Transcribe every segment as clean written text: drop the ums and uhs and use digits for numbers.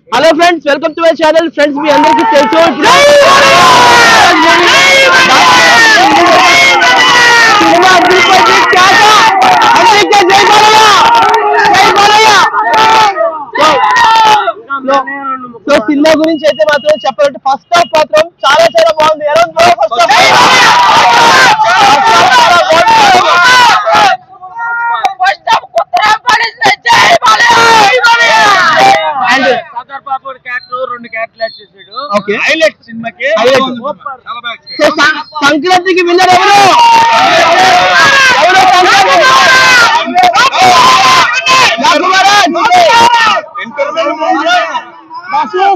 Hello friends, welcome to my channel. Friends, మీ అందరికీ తెలుసు సో సినిమా గురించి అయితే మాత్రం చెప్పాలంటే ఫస్ట్ హాఫ్ మాత్రం చాలా చాలా బాగుంది. ఎలా ఉంది ఫస్ట్ సంక్రాంతికి విన్నర్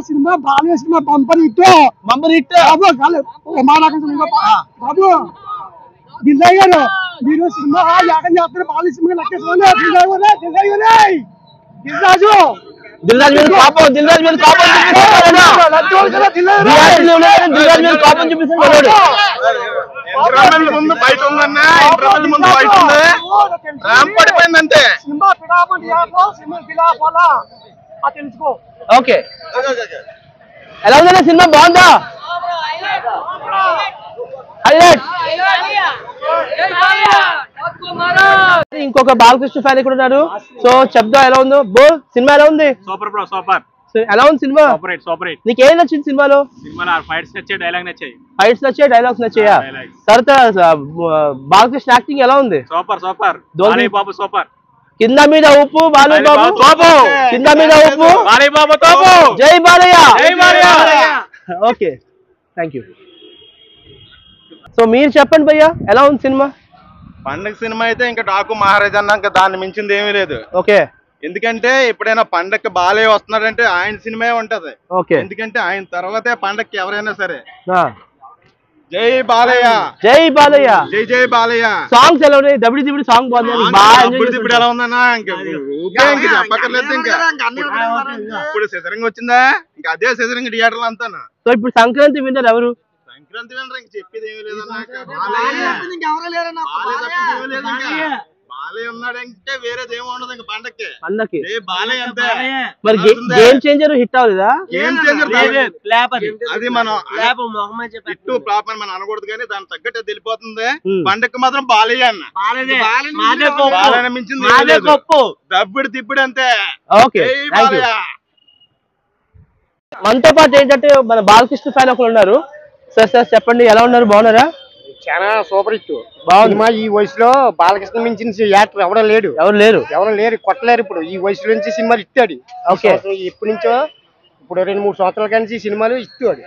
సినిమా బాగా సినిమా బంపర్ హిట్ బాబు దిల్లాయ్ గారు మీరు సినిమా యాగం చేస్తారు బాగా సినిమా దిల్రాజు కాపం చూపిస్తున్నాడు. సినిమా తెలుసుకో. ఓకే, ఎలా ఉందన్నా సినిమా? బాగుందా? ఇంకొక బాలకృష్ణ ఫ్యాన్ ఇక్కడ ఉన్నారు. సో చెప్దా ఎలా ఉందో. బో సినిమా ఎలా ఉంది? Super bro, super. ఎలా ఉంది సినిమా? Super hit. నీకు ఏం నచ్చింది సినిమాలో? ఫైట్స్ నచ్చాయి, డైలాగ్ నచ్చాయి. ఫైట్స్ నచ్చాయి, డైలాగ్స్ నచ్చాయా? తర్వాత బాలకృష్ణ యాక్టింగ్ ఎలా ఉంది? సూపర్. బాబు సూపర్. కింద మీద ఉప్పు బాలయ్య బాబు తోపు, కింద మీద ఉప్పు బాలయ్య బాబు తోపు. జై Balayya. Okay, thank you. So మీరు చెప్పండి భయ్యా, ఎలా ఉంది సినిమా? పండగ సినిమా అయితే ఇంకా డాకు మహారాజ్ అన్న ఇంకా దాన్ని మించింది ఏమీ లేదు. ఓకే, ఎందుకంటే ఎప్పుడైనా పండగకి బాలయ్య వస్తున్నాడంటే ఆయన సినిమా ఉంటది. ఓకే, ఎందుకంటే ఆయన తర్వాతే పండగకి ఎవరైనా సరే జై బాలయ్య, జై బాలయ్య, జై బాలయ్య. సాంగ్స్ ఎలా ఉన్నాయి? దబిడి దిబిడి సాంగ్ బాగుంది. ఇప్పుడు ఎలా ఉందన్నా ఇంకా చెప్పక్కర్లేదు. ఇంకా ఇప్పుడు సిజరింగ్ వచ్చిందా? ఇంకా అదే సిజరింగ్ థియేటర్లు అంతా. సో ఇప్పుడు సంక్రాంతి విన్నర్ ఎవరు? సంక్రాంతి విన్నర్ ఇంక చెప్పేది ఏమీ లేదన్నా. బాలయ్య ఉన్నాడంటే వేరేది ఏమి ఉండదు ఇంకా పండక్కి. బాలయ్య అంతే. మరి గేమ్ చేంజర్ హిట్ అవ్వలేదా? గేమ్ చేంజర్ అది మనం హిట్ ఫ్లాప్ అని మనం అనకూడదు, కానీ దాని తగ్గట్టు తెలిపోతుంది. పండక్కి మాత్రం బాలయ్య అన్న బాలయ్య మించింది దబ్బిడి తిప్పిడి అంతే. ఓకే, మనతో పాటు ఏంటంటే మన బాలకృష్ణ ఫ్యాన్ ఒకరు ఉన్నారు. సార్ చెప్పండి, ఎలా ఉన్నారు? బాగున్నారా? చాలా సూపర్ హిట్ బాగుంది. ఈ వయసులో బాలకృష్ణ మించిన యాక్టర్ ఎవరు లేరు, కొట్టలేరు. ఇప్పుడు ఈ వయసులో నుంచి సినిమాలు ఇస్తాడు. ఎప్పటి నుంచో ఇప్పుడు 2-3 సంవత్సరాల కానీ సినిమాలు ఇస్తాడు.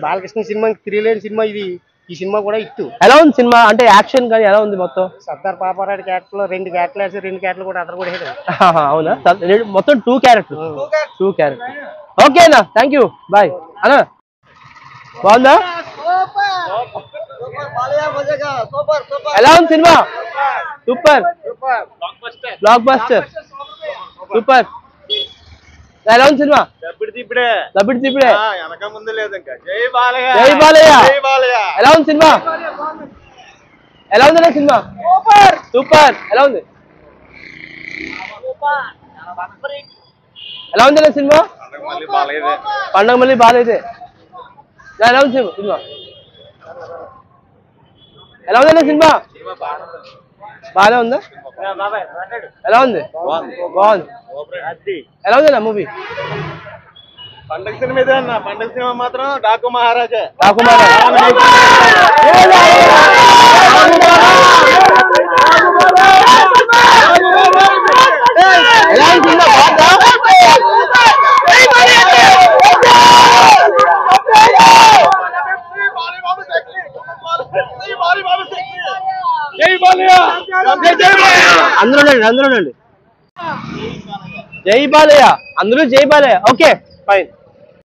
బాలకృష్ణ సినిమా తిరిగిలేని సినిమా ఇది. ఈ సినిమా కూడా ఇస్తూ. ఎలా ఉంది సినిమా? అంటే యాక్షన్ కానీ ఎలా ఉంది మొత్తం? సర్దార్ పాపారాయుడు క్యారెక్టర్ లో 2 క్యారెక్టర్లు వేసి 2 క్యారెక్టర్లు కూడా అతను కూడా వేసాడు. అవునా? మొత్తం 2 క్యారెక్టర్. ఓకేనా, థ్యాంక్ యూ, బాయ్ అన్నా. బాగుందా? ఎలా ఉంది cinema? Super, block buster, super. ఎలా ఉంది సినిమా? దబ్బిడి తిప్పిడే. జై బాలయ్య. ఎలా ఉంది సినిమా? ఎలా ఉంది సినిమా? సూపర్. ఎలా ఉంది? ఎలా ఉంది సినిమా? పండగ మళ్ళీ బాగాలేదే. ఎలా ఉంది సినిమా? ఎలా ఉందన్నా సినిమా? బాగానే ఉందా? ఎలా ఉంది? బాగుంది. ఎలా ఉందన్నా మూవీ? పండగ సినిమా ఇదే అన్న. పండగ సినిమా మాత్రం డాకు మహారాజే. ఎలా ఉంది సినిమా? బాగుందా? అందరూ జై బాలయ్య, అందరూ జై బాలయ్య. Okay, fine.